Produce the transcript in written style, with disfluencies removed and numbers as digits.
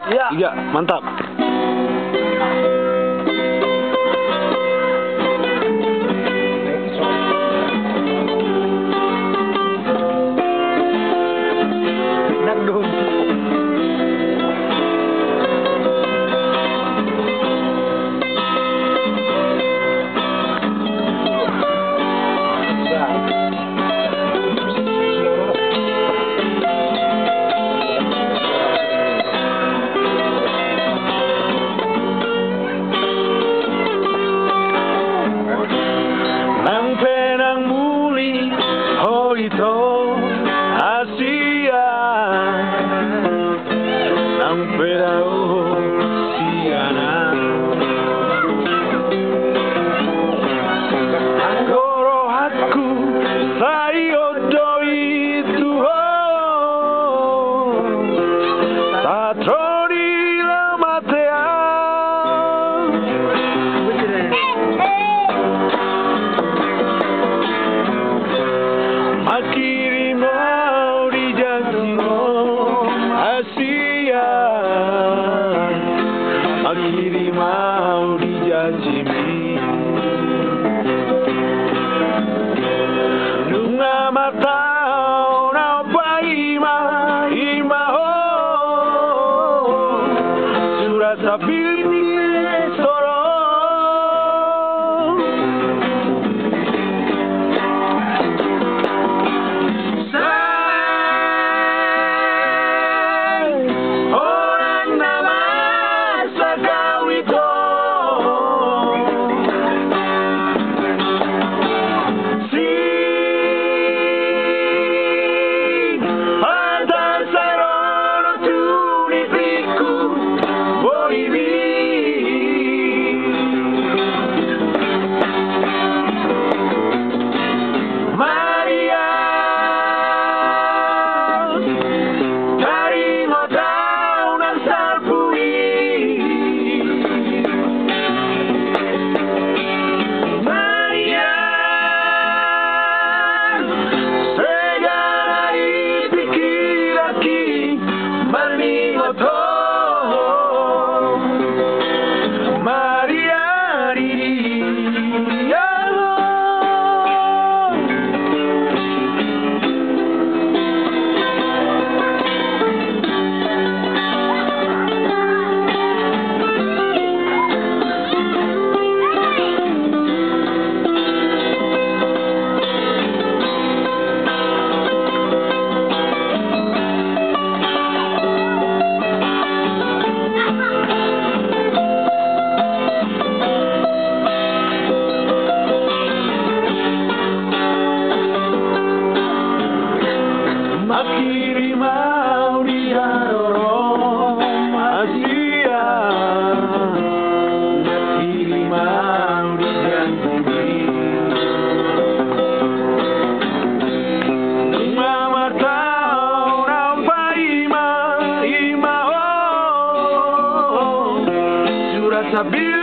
Iya. 3, mantap. Dangdut. Nang penang muli ho ito Asia nang penang siana Goro hatku sayo doi tuho Satroni lamatea Akhiri mau di janjimu Asia Akhiri mau di janjimu Nunga mata na paima ima ho Surat sabili soro Akhiri mau diadoro Asia Akhiri mau dijanji Mama tahu nampak ima ho Surat sabili